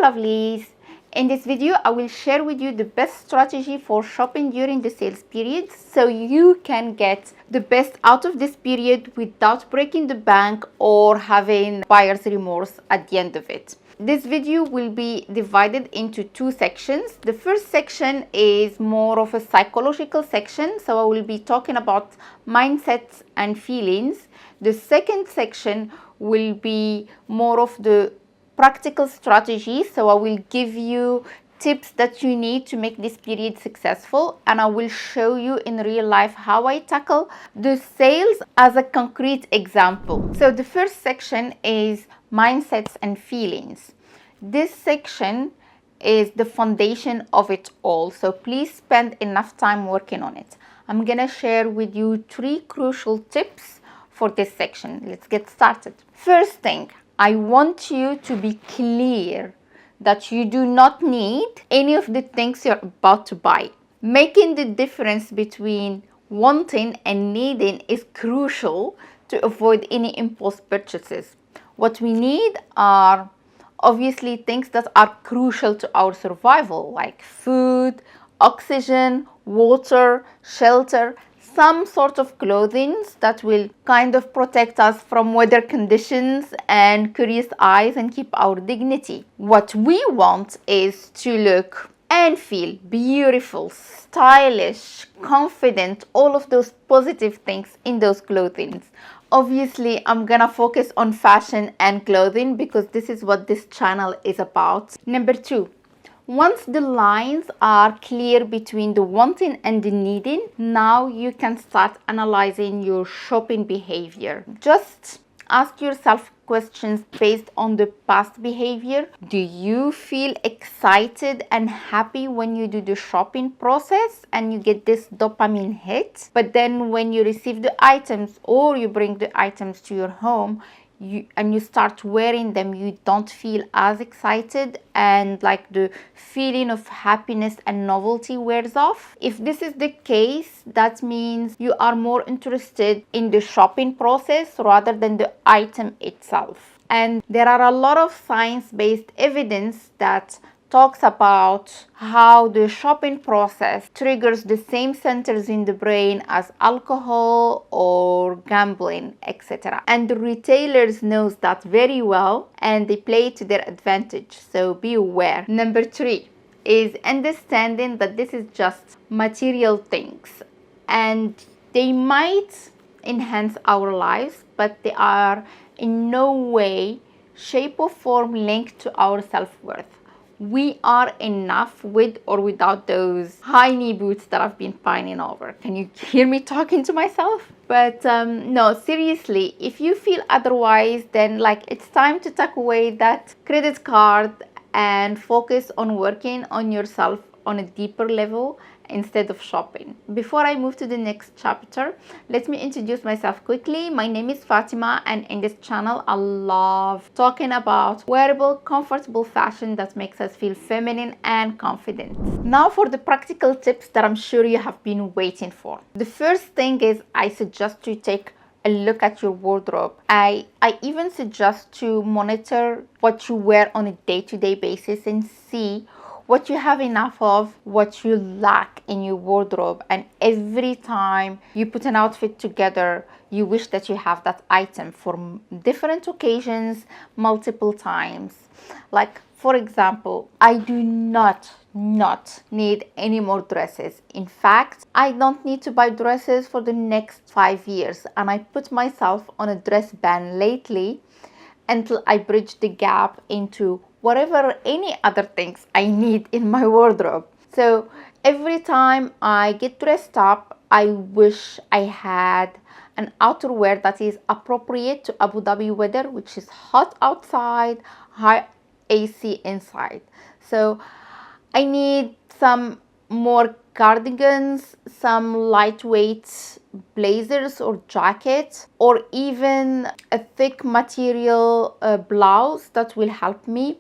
lovelies. In this video, I will share with you the best strategy for shopping during the sales period so you can get the best out of this period without breaking the bank or having buyer's remorse at the end of it. This video will be divided into two sections. The first section is more of a psychological section, so I will be talking about mindsets and feelings. The second section will be more of the practical strategies, so I will give you tips that you need to make this period successful, and I will show you in real life how I tackle the sales as a concrete example. So the first section is mindsets and feelings. This section is the foundation of it all, so please spend enough time working on it. I'm gonna share with you 3 crucial tips for this section. Let's get started. First thing, I want you to be clear that you do not need any of the things you're about to buy. Making the difference between wanting and needing is crucial to avoid any impulse purchases. What we need are obviously things that are crucial to our survival, like food, oxygen, water, shelter, some sort of clothing that will kind of protect us from weather conditions and curious eyes and keep our dignity. What we want is to look and feel beautiful, stylish, confident, all of those positive things in those clothing. Obviously, I'm gonna focus on fashion and clothing because this is what this channel is about. Number 2. Once the lines are clear between the wanting and the needing, now you can start analyzing your shopping behavior. Just ask yourself questions based on the past behavior. Do you feel excited and happy when you do the shopping process and you get this dopamine hit? But then when you receive the items or you bring the items to your home, you start wearing them, you don't feel as excited, and like the feeling of happiness and novelty wears off. If this is the case, that means you are more interested in the shopping process rather than the item itself. And there are a lot of science-based evidence that talks about how the shopping process triggers the same centers in the brain as alcohol or gambling, etc. And the retailers knows that very well and they play to their advantage, so be aware. Number 3 is understanding that this is just material things and they might enhance our lives, but they are in no way, shape or form linked to our self-worth. We are enough with or without those high knee boots that I've been pining over. Can you hear me talking to myself? But no, seriously, if you feel otherwise, then it's time to tuck away that credit card and focus on working on yourself on a deeper level instead of shopping. Before I move to the next chapter, let me introduce myself quickly. My name is Fatima, and in this channel I love talking about wearable, comfortable fashion that makes us feel feminine and confident. Now for the practical tips that I'm sure you have been waiting for. The first thing is I suggest you take a look at your wardrobe. I even suggest to monitor what you wear on a day-to-day basis and see what you have enough of, what you lack in your wardrobe, and every time you put an outfit together, you wish that you have that item for different occasions, multiple times. Like, for example, I do not need any more dresses. In fact, I don't need to buy dresses for the next 5 years, and I put myself on a dress ban lately until I bridge the gap into whatever any other things I need in my wardrobe. So every time I get dressed up, I wish I had an outerwear that is appropriate to Abu Dhabi weather, which is hot outside, high AC inside. So I need some more cardigans, some lightweight blazers or jackets, or even a thick material blouse that will help me.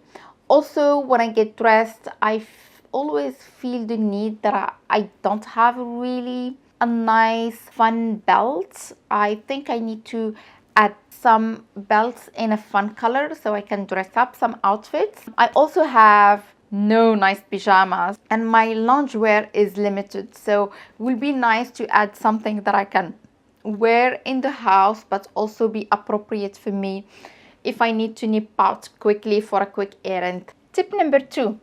Also, when I get dressed, I always feel the need that I don't have really a nice fun belt. I think I need to add some belts in a fun color so I can dress up some outfits. I also have no nice pajamas and my loungewear is limited, so it will be nice to add something that I can wear in the house but also be appropriate for me if I need to nip out quickly for a quick errand. Tip number 2,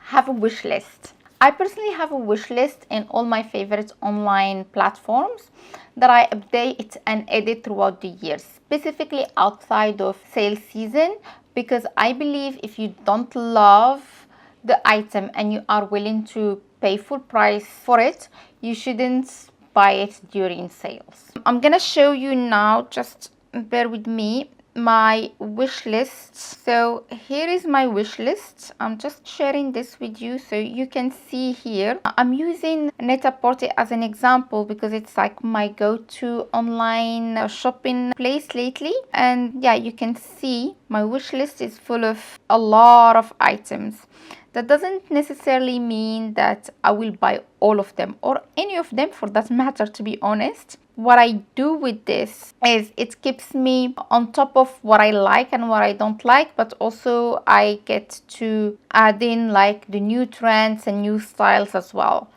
have a wish list. I personally have a wish list in all my favorite online platforms that I update and edit throughout the year, specifically outside of sale season, because I believe if you don't love the item and you are willing to pay full price for it, you shouldn't buy it during sales. I'm gonna show you now, just bear with me, my wish list. So here is my wish list. I'm just sharing this with you so you can see here. I'm using Net-a-Porter as an example because it's like my go-to online shopping place lately, and yeah, you can see my wish list is full of a lot of items. That doesn't necessarily mean that I will buy all of them or any of them for that matter, to be honest. What I do with this is it keeps me on top of what I like and what I don't like, but also I get to add in like the new trends and new styles as well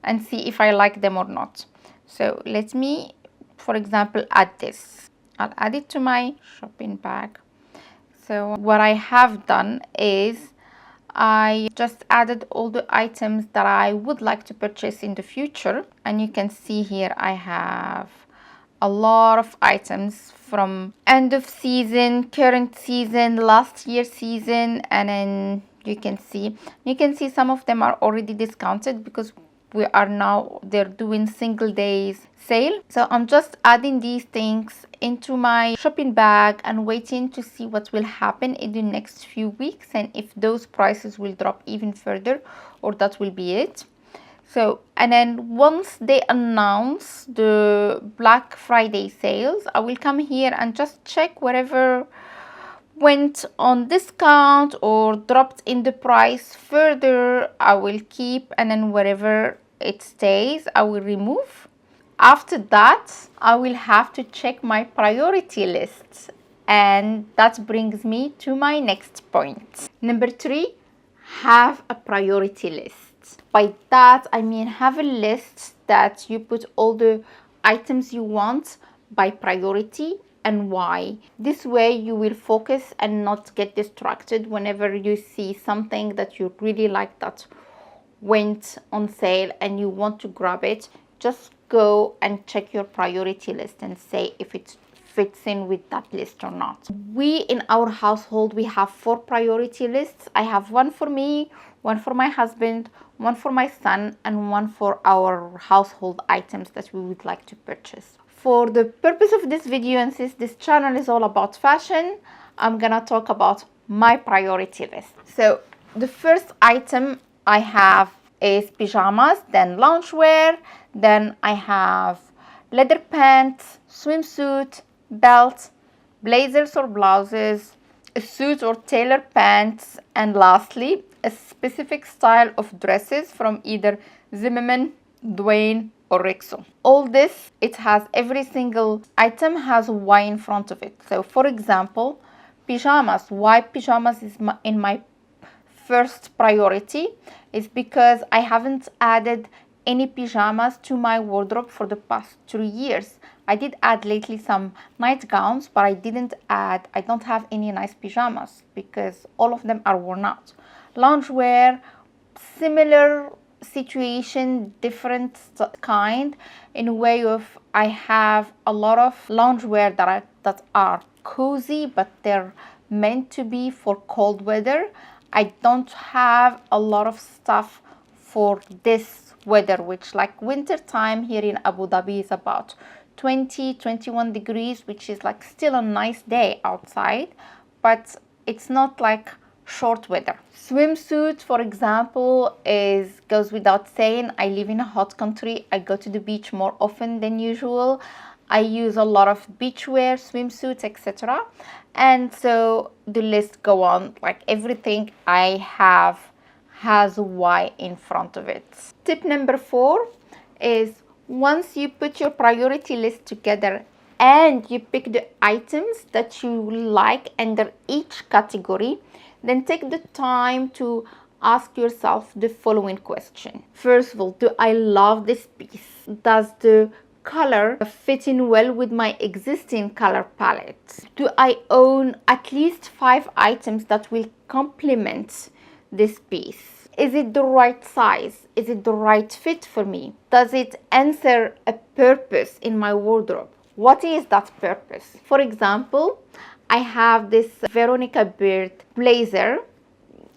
and see if I like them or not. So let me, for example, add this. I'll add it to my shopping bag. So what I have done is I just added all the items that I would like to purchase in the future, and you can see here I have a lot of items from end of season, current season, last year season, and then you can see some of them are already discounted because they're doing single days sale. So I'm just adding these things into my shopping bag and waiting to see what will happen in the next few weeks and if those prices will drop even further or that will be it. So, and then once they announce the Black Friday sales, I will come here and just check wherever went on discount or dropped in the price further, I will keep, and then wherever it stays, I will remove. After that, I will have to check my priority list, and that brings me to my next point. Number 3, have a priority list. By that, I mean have a list that you put all the items you want by priority and why. This way you will focus and not get distracted whenever you see something that you really like that went on sale and you want to grab it. Just go and check your priority list and say if it fits in with that list or not. We in our household, we have 4 priority lists. I have one for me, one for my husband, one for my son, and one for our household items that we would like to purchase. For the purpose of this video, and since this channel is all about fashion, I'm gonna talk about my priority list. So the first item I have is pajamas, then loungewear, then I have leather pants, swimsuit, belt, blazers or blouses, a suit or tailor pants, and lastly, a specific style of dresses from either Zimmermann, Dwayne, or Rexo. All this, it has every single item has a Y in front of it. So for example, pajamas. Why pajamas is in my first priority is because I haven't added any pajamas to my wardrobe for the past 3 years. I did add lately some nightgowns, but I don't have any nice pajamas because all of them are worn out. Loungewear, similar situation, different kind, in a way of I have a lot of loungewear that are cozy, but they're meant to be for cold weather. I don't have a lot of stuff for this weather, which like winter time here in Abu Dhabi is about 20-21 degrees, which is like still a nice day outside, but it's not like short weather. Swimsuit, for example, goes without saying. I live in a hot country. I go to the beach more often than usual. I use a lot of beachwear, swimsuits, etc. And so the list go on, like everything I have has a Y in front of it. Tip number 4 is once you put your priority list together and you pick the items that you like under each category, then take the time to ask yourself the following question. First of all, do I love this piece? Does the color fit in well with my existing color palette? Do I own at least 5 items that will complement this piece? Is it the right size? Is it the right fit for me? Does it answer a purpose in my wardrobe? What is that purpose? For example, I have this Veronica Beard blazer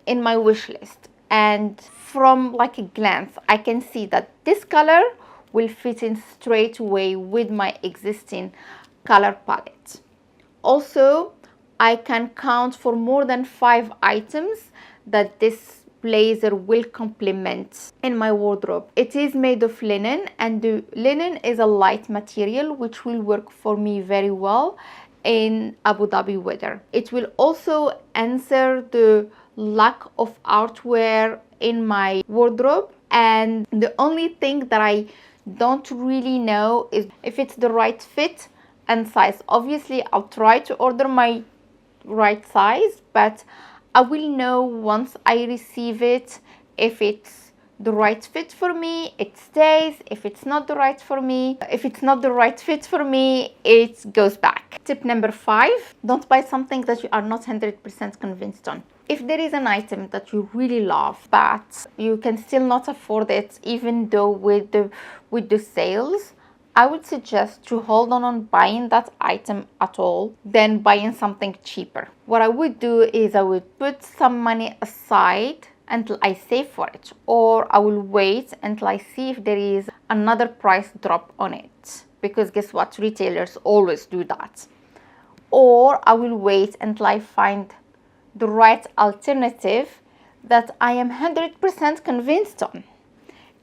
in my wish list, and from like a glance I can see that this color will fit in straight away with my existing color palette. Also, I can count for more than 5 items that this blazer will complement in my wardrobe. It is made of linen, and the linen is a light material which will work for me very well in Abu Dhabi weather. It will also answer the lack of outerwear in my wardrobe, and the only thing that I don't really know is if it's the right fit and size. Obviously, I'll try to order my right size, but I will know once I receive it if it's the right fit for me, it stays. If it's not the right fit for me, it goes back. Tip number 5, don't buy something that you are not 100% convinced on. If there is an item that you really love, but you can still not afford it, even though with the sales, I would suggest to hold on buying that item at all than buying something cheaper. What I would do is I would put some money aside until I save for it, or I will wait until I see if there is another price drop on it, because guess what, retailers always do that. Or I will wait until I find the right alternative that I am 100% convinced on.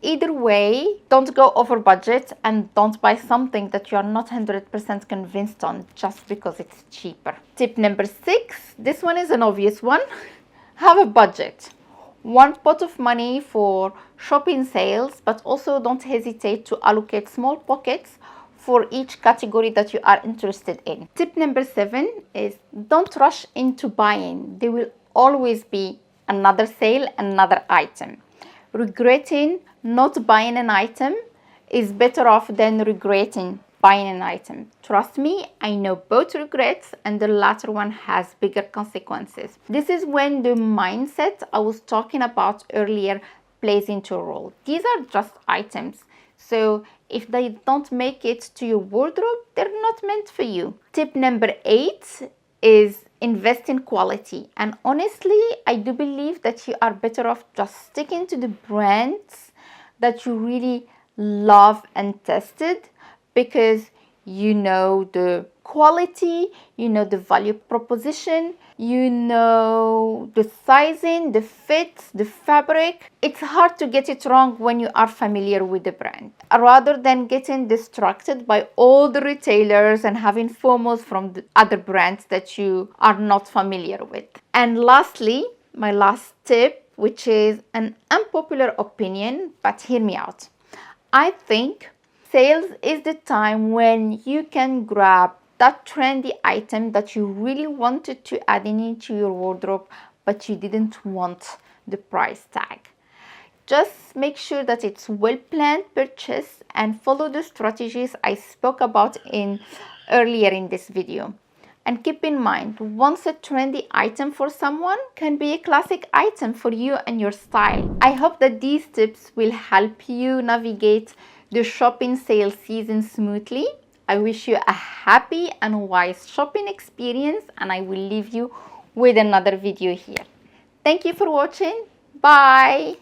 Either way, don't go over budget and don't buy something that you are not 100% convinced on just because it's cheaper. Tip number 6, this one is an obvious one. Have a budget. One pot of money for shopping sales, but also don't hesitate to allocate small pockets for each category that you are interested in. Tip number 7 is don't rush into buying. There will always be another sale, another item. Regretting not buying an item is better off than regretting buying an item. Trust me, I know both regrets, and the latter one has bigger consequences. This is when the mindset I was talking about earlier plays into a role. These are just items, so if they don't make it to your wardrobe, they're not meant for you. Tip number 8 is invest in quality. And honestly, I do believe that you are better off just sticking to the brands that you really love and tested, because you know the quality, you know the value proposition, you know the sizing, the fit, the fabric. It's hard to get it wrong when you are familiar with the brand, rather than getting distracted by all the retailers and having FOMOs from the other brands that you are not familiar with. And lastly, my last tip, which is an unpopular opinion, but hear me out. I think sales is the time when you can grab that trendy item that you really wanted to add into your wardrobe, but you didn't want the price tag. Just make sure that it's well planned purchase and follow the strategies I spoke about earlier in this video. And keep in mind, once a trendy item for someone can be a classic item for you and your style. I hope that these tips will help you navigate the shopping sale season smoothly. I wish you a happy and wise shopping experience, and I will leave you with another video here. Thank you for watching. Bye.